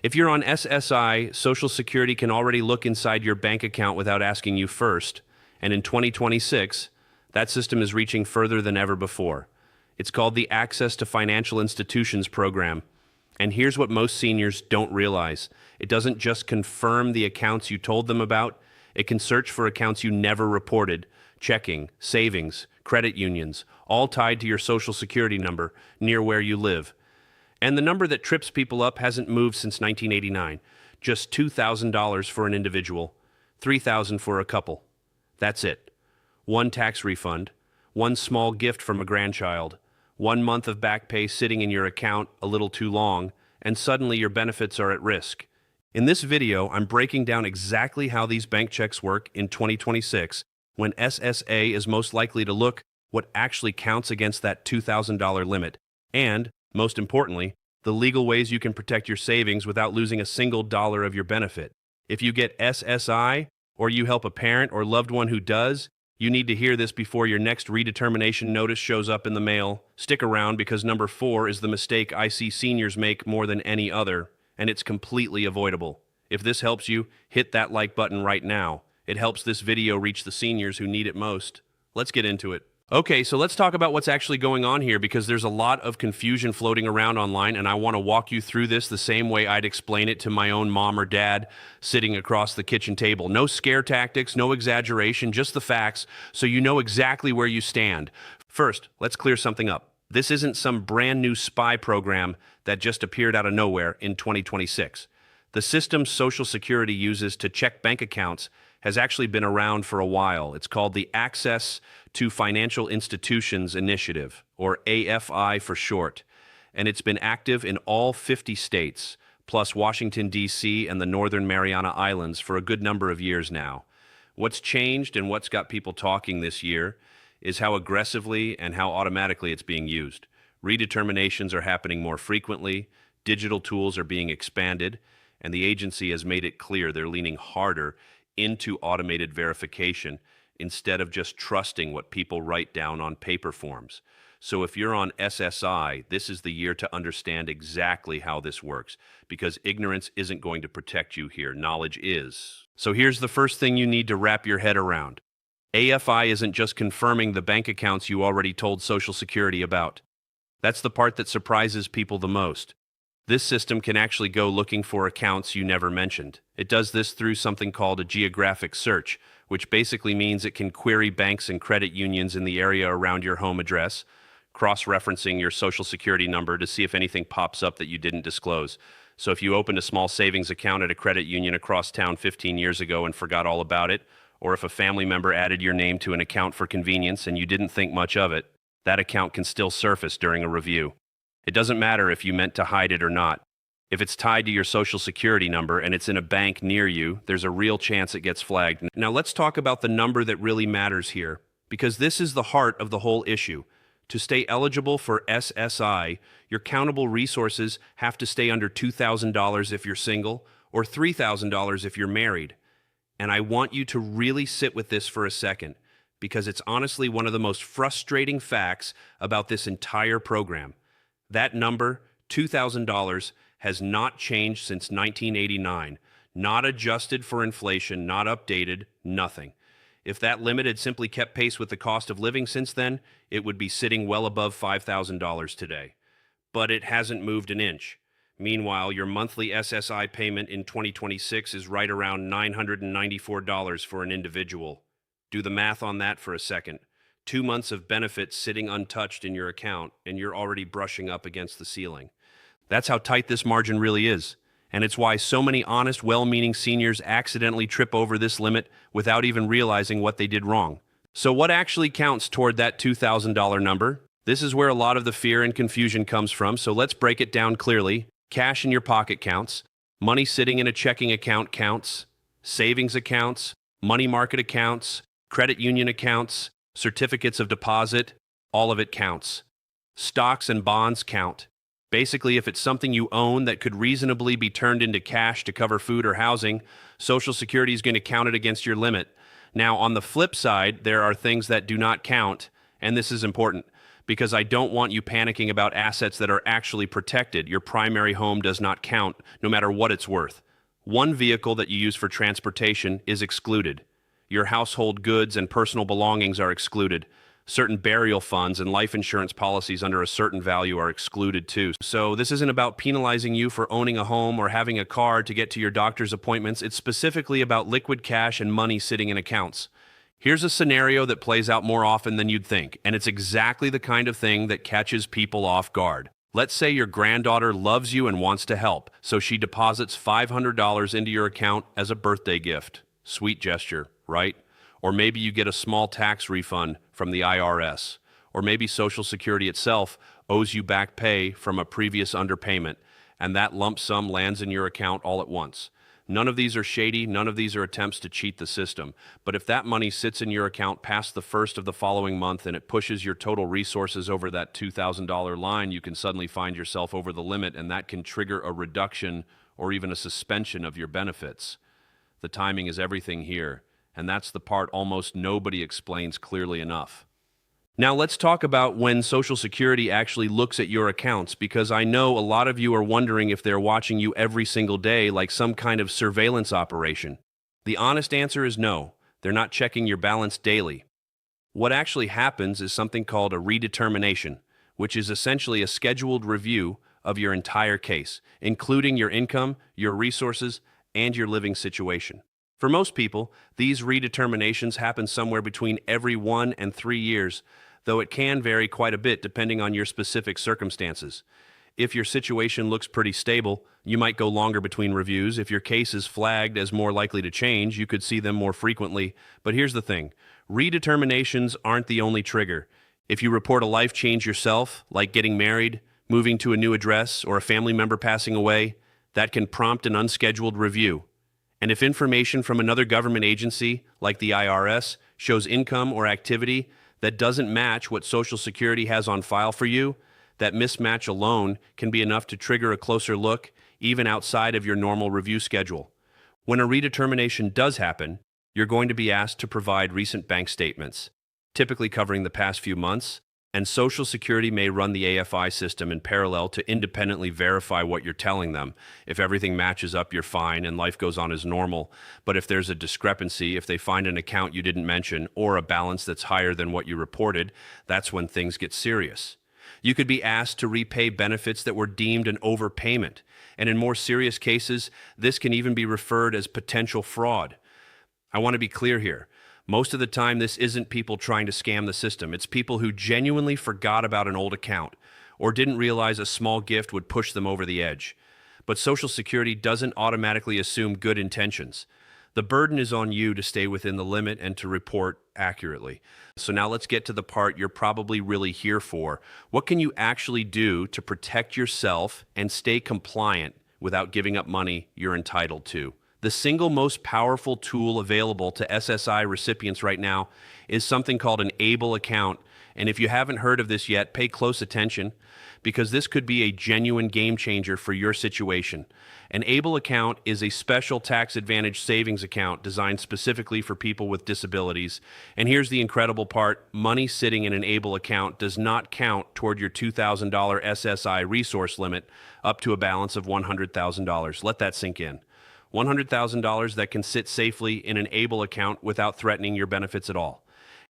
If you're on SSI, Social Security can already look inside your bank account without asking you first, and in 2026, that system is reaching further than ever before. It's called the Access to Financial Institutions program. And here's what most seniors don't realize. It doesn't just confirm the accounts you told them about, it can search for accounts you never reported, checking, savings, credit unions, all tied to your Social Security number near where you live. And the number that trips people up hasn't moved since 1989. Just $2,000 for an individual, $3,000 for a couple. That's it. One tax refund, one small gift from a grandchild, 1 month of back pay sitting in your account a little too long, and suddenly your benefits are at risk. In this video, I'm breaking down exactly how these bank checks work in 2026, when SSA is most likely to look what actually counts against that $2,000 limit, and, most importantly, the legal ways you can protect your savings without losing a single dollar of your benefit. If you get SSI, or you help a parent or loved one who does, you need to hear this before your next redetermination notice shows up in the mail. Stick around because number 4 is the mistake I see seniors make more than any other, and it's completely avoidable. If this helps you, hit that like button right now. It helps this video reach the seniors who need it most. Let's get into it. Okay, so let's talk about what's actually going on here because there's a lot of confusion floating around online, and I want to walk you through this the same way I'd explain it to my own mom or dad sitting across the kitchen table. No scare tactics, no exaggeration, just the facts so you know exactly where you stand. First, let's clear something up. This isn't some brand new spy program that just appeared out of nowhere in 2026. The system Social Security uses to check bank accounts has actually been around for a while. It's called the Access to Financial Institutions Initiative, or AFI for short, and it's been active in all 50 states, plus Washington, D.C. and the Northern Mariana Islands for a good number of years now. What's changed and what's got people talking this year is how aggressively and how automatically it's being used. Redeterminations are happening more frequently, digital tools are being expanded, and the agency has made it clear they're leaning harder into automated verification instead of just trusting what people write down on paper forms. So if you're on SSI, this is the year to understand exactly how this works, because ignorance isn't going to protect you here. Knowledge is. So here's the first thing you need to wrap your head around. AFI isn't just confirming the bank accounts you already told Social Security about. That's the part that surprises people the most. This system can actually go looking for accounts you never mentioned. It does this through something called a geographic search, which basically means it can query banks and credit unions in the area around your home address, cross-referencing your Social Security number to see if anything pops up that you didn't disclose. So if you opened a small savings account at a credit union across town 15 years ago and forgot all about it, or if a family member added your name to an account for convenience and you didn't think much of it, that account can still surface during a review. It doesn't matter if you meant to hide it or not. If it's tied to your Social Security number and it's in a bank near you, there's a real chance it gets flagged. Now let's talk about the number that really matters here, because this is the heart of the whole issue. To stay eligible for SSI, your countable resources have to stay under $2,000 if you're single, or $3,000 if you're married. And I want you to really sit with this for a second, because it's honestly one of the most frustrating facts about this entire program. That number, $2,000, has not changed since 1989, not adjusted for inflation, not updated, nothing. If that limit had simply kept pace with the cost of living since then, it would be sitting well above $5,000 today. But it hasn't moved an inch. Meanwhile, your monthly SSI payment in 2026 is right around $994 for an individual. Do the math on that for a second. 2 months of benefits sitting untouched in your account, and you're already brushing up against the ceiling. That's how tight this margin really is, and it's why so many honest, well-meaning seniors accidentally trip over this limit without even realizing what they did wrong. So what actually counts toward that $2,000 number? This is where a lot of the fear and confusion comes from, so let's break it down clearly. Cash in your pocket counts, money sitting in a checking account counts, savings accounts, money market accounts, credit union accounts, certificates of deposit, all of it counts. Stocks and bonds count. Basically, if it's something you own that could reasonably be turned into cash to cover food or housing, Social Security is going to count it against your limit. Now, on the flip side, there are things that do not count, and this is important. because I don't want you panicking about assets that are actually protected. Your primary home does not count, no matter what it's worth. One vehicle that you use for transportation is excluded. Your household goods and personal belongings are excluded. Certain burial funds and life insurance policies under a certain value are excluded too. So this isn't about penalizing you for owning a home or having a car to get to your doctor's appointments. It's specifically about liquid cash and money sitting in accounts. Here's a scenario that plays out more often than you'd think, and it's exactly the kind of thing that catches people off guard. Let's say your granddaughter loves you and wants to help, so she deposits $500 into your account as a birthday gift. Sweet gesture, right? Or maybe you get a small tax refund from the IRS. Or maybe Social Security itself owes you back pay from a previous underpayment, and that lump sum lands in your account all at once. None of these are shady, none of these are attempts to cheat the system. But if that money sits in your account past the first of the following month and it pushes your total resources over that $2,000 line, you can suddenly find yourself over the limit, and that can trigger a reduction or even a suspension of your benefits. The timing is everything here, and that's the part almost nobody explains clearly enough. Now let's talk about when Social Security actually looks at your accounts, because I know a lot of you are wondering if they're watching you every single day like some kind of surveillance operation. The honest answer is no, they're not checking your balance daily. What actually happens is something called a redetermination, which is essentially a scheduled review of your entire case, including your income, your resources, and your living situation. For most people, these redeterminations happen somewhere between every 1 and 3 years, though it can vary quite a bit depending on your specific circumstances. If your situation looks pretty stable, you might go longer between reviews. If your case is flagged as more likely to change, you could see them more frequently. But here's the thing, redeterminations aren't the only trigger. If you report a life change yourself, like getting married, moving to a new address, or a family member passing away, that can prompt an unscheduled review. And if information from another government agency, like the IRS, shows income or activity that doesn't match what Social Security has on file for you, that mismatch alone can be enough to trigger a closer look, even outside of your normal review schedule. When a redetermination does happen, you're going to be asked to provide recent bank statements, typically covering the past few months, and Social Security may run the AFI system in parallel to independently verify what you're telling them. If everything matches up, you're fine and life goes on as normal. But if there's a discrepancy, if they find an account you didn't mention or a balance that's higher than what you reported, that's when things get serious. You could be asked to repay benefits that were deemed an overpayment. And in more serious cases, this can even be referred as potential fraud. I want to be clear here. Most of the time, this isn't people trying to scam the system. It's people who genuinely forgot about an old account or didn't realize a small gift would push them over the edge. But Social Security doesn't automatically assume good intentions. The burden is on you to stay within the limit and to report accurately. So now let's get to the part you're probably really here for. What can you actually do to protect yourself and stay compliant without giving up money you're entitled to? The single most powerful tool available to SSI recipients right now is something called an ABLE account. And if you haven't heard of this yet, pay close attention, because this could be a genuine game changer for your situation. An ABLE account is a special tax advantage savings account designed specifically for people with disabilities. And here's the incredible part, money sitting in an ABLE account does not count toward your $2,000 SSI resource limit up to a balance of $100,000. Let that sink in. $100,000 that can sit safely in an ABLE account without threatening your benefits at all.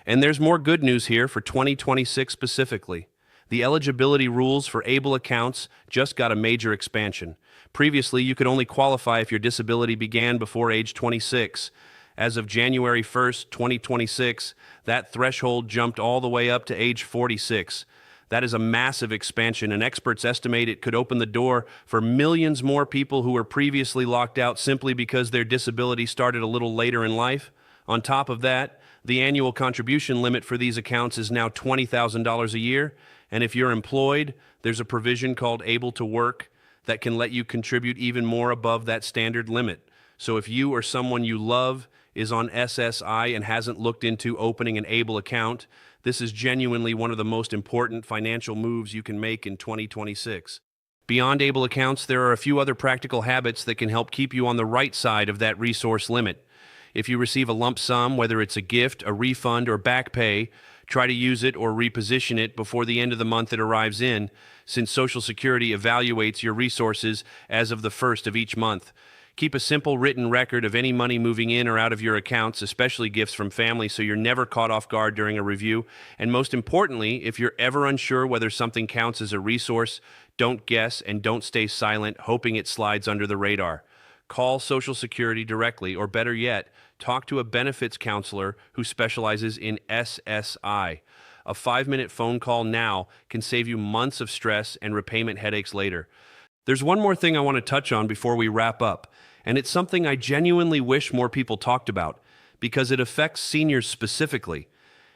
And there's more good news here for 2026 specifically. The eligibility rules for ABLE accounts just got a major expansion. Previously, you could only qualify if your disability began before age 26. As of January 1st, 2026, that threshold jumped all the way up to age 46. That is a massive expansion, and experts estimate it could open the door for millions more people who were previously locked out simply because their disability started a little later in life. On top of that, the annual contribution limit for these accounts is now $20,000 a year, and if you're employed, there's a provision called Able to Work that can let you contribute even more above that standard limit. So if you or someone you love is on SSI and hasn't looked into opening an ABLE account, this is genuinely one of the most important financial moves you can make in 2026. Beyond ABLE accounts, there are a few other practical habits that can help keep you on the right side of that resource limit. If you receive a lump sum, whether it's a gift, a refund, or back pay, Try to use it or reposition it before the end of the month it arrives in, since Social Security evaluates your resources as of the first of each month. Keep a simple written record of any money moving in or out of your accounts, especially gifts from family, so you're never caught off guard during a review. And most importantly, if you're ever unsure whether something counts as a resource, don't guess and don't stay silent, hoping it slides under the radar. Call Social Security directly, or better yet, talk to a benefits counselor who specializes in SSI. A 5-minute phone call now can save you months of stress and repayment headaches later. There's one more thing I want to touch on before we wrap up, and it's something I genuinely wish more people talked about, because it affects seniors specifically.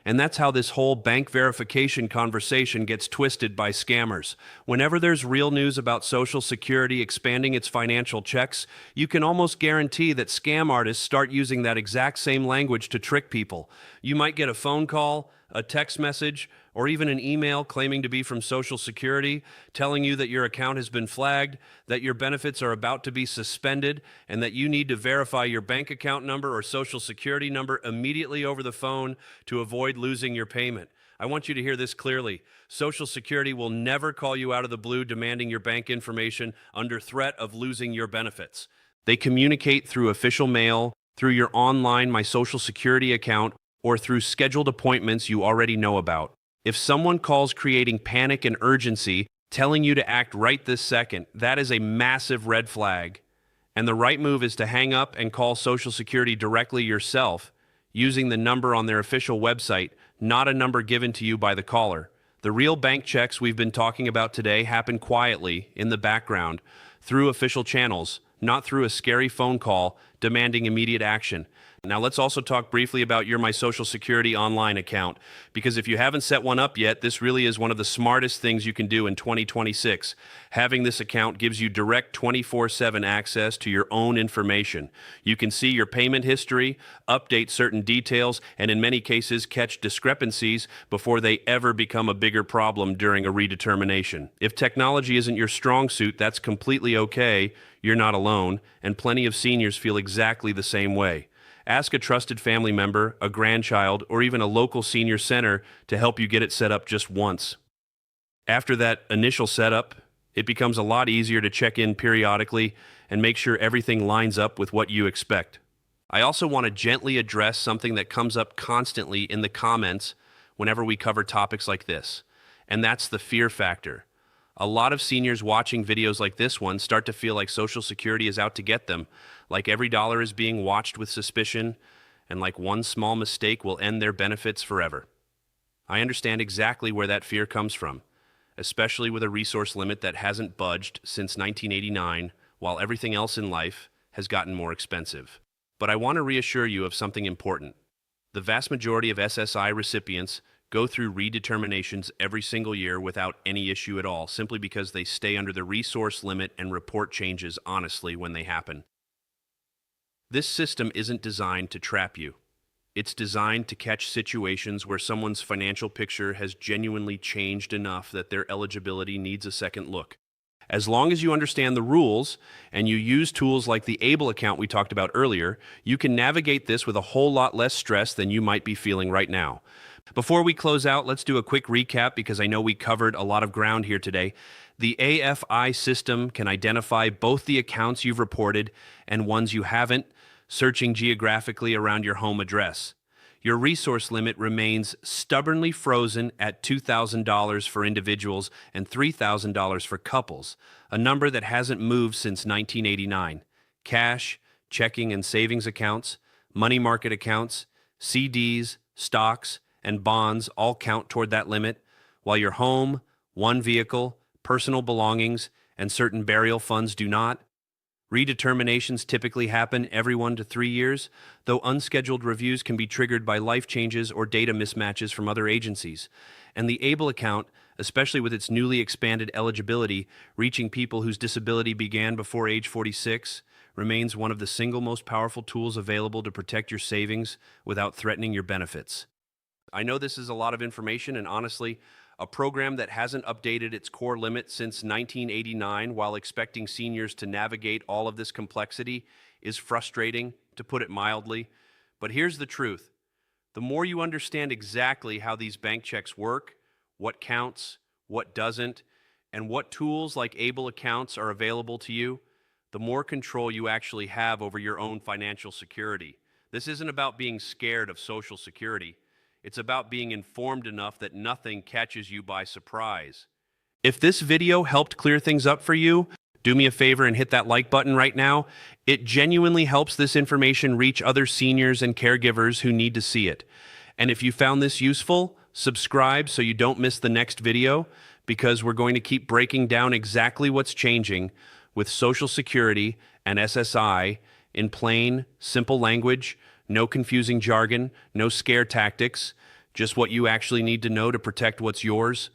And that's how this whole bank verification conversation gets twisted by scammers. Whenever there's real news about Social Security expanding its financial checks, you can almost guarantee that scam artists start using that exact same language to trick people. You might get a phone call, a text message, or even an email claiming to be from Social Security, telling you that your account has been flagged, that your benefits are about to be suspended, and that you need to verify your bank account number or Social Security number immediately over the phone to avoid losing your payment. I want you to hear this clearly. Social Security will never call you out of the blue demanding your bank information under threat of losing your benefits. They communicate through official mail, through your online My Social Security account, or through scheduled appointments you already know about. If someone calls creating panic and urgency, telling you to act right this second, that is a massive red flag. And the right move is to hang up and call Social Security directly yourself, using the number on their official website, not a number given to you by the caller. The real bank checks we've been talking about today happen quietly, in the background, through official channels, not through a scary phone call demanding immediate action. Now let's also talk briefly about your My Social Security online account, because if you haven't set one up yet, this really is one of the smartest things you can do in 2026. Having this account gives you direct 24/7 access to your own information. You can see your payment history, update certain details, and in many cases catch discrepancies before they ever become a bigger problem during a redetermination. If technology isn't your strong suit, that's completely okay. You're not alone, and plenty of seniors feel exactly the same way. Ask a trusted family member, a grandchild, or even a local senior center to help you get it set up just once. After that initial setup, it becomes a lot easier to check in periodically and make sure everything lines up with what you expect. I also want to gently address something that comes up constantly in the comments whenever we cover topics like this, and that's the fear factor. A lot of seniors watching videos like this one start to feel like Social Security is out to get them, like every dollar is being watched with suspicion, and like one small mistake will end their benefits forever. I understand exactly where that fear comes from, especially with a resource limit that hasn't budged since 1989, while everything else in life has gotten more expensive. But I want to reassure you of something important. The vast majority of SSI recipients go through redeterminations every single year without any issue at all, simply because they stay under the resource limit and report changes honestly when they happen. This system isn't designed to trap you. It's designed to catch situations where someone's financial picture has genuinely changed enough that their eligibility needs a second look. As long as you understand the rules and you use tools like the ABLE account we talked about earlier, you can navigate this with a whole lot less stress than you might be feeling right now. Before we close out, let's do a quick recap because I know we covered a lot of ground here today. The AFI system can identify both the accounts you've reported and ones you haven't, searching geographically around your home address. Your resource limit remains stubbornly frozen at $2,000 for individuals and $3,000 for couples, a number that hasn't moved since 1989. Cash, checking and savings accounts, money market accounts, CDs, stocks, and bonds all count toward that limit, while your home, one vehicle, personal belongings, and certain burial funds do not. Redeterminations typically happen every 1 to 3 years, though unscheduled reviews can be triggered by life changes or data mismatches from other agencies. And the ABLE account, especially with its newly expanded eligibility, reaching people whose disability began before age 46, remains one of the single most powerful tools available to protect your savings without threatening your benefits. I know this is a lot of information, and honestly, a program that hasn't updated its core limit since 1989 while expecting seniors to navigate all of this complexity is frustrating, to put it mildly. But here's the truth. The more you understand exactly how these bank checks work, what counts, what doesn't, and what tools like Able accounts are available to you, the more control you actually have over your own financial security. This isn't about being scared of Social Security. It's about being informed enough that nothing catches you by surprise. If this video helped clear things up for you, do me a favor and hit that like button right now. It genuinely helps this information reach other seniors and caregivers who need to see it. And if you found this useful, subscribe so you don't miss the next video, because we're going to keep breaking down exactly what's changing with Social Security and SSI in plain, simple language, no confusing jargon, no scare tactics, just what you actually need to know to protect what's yours.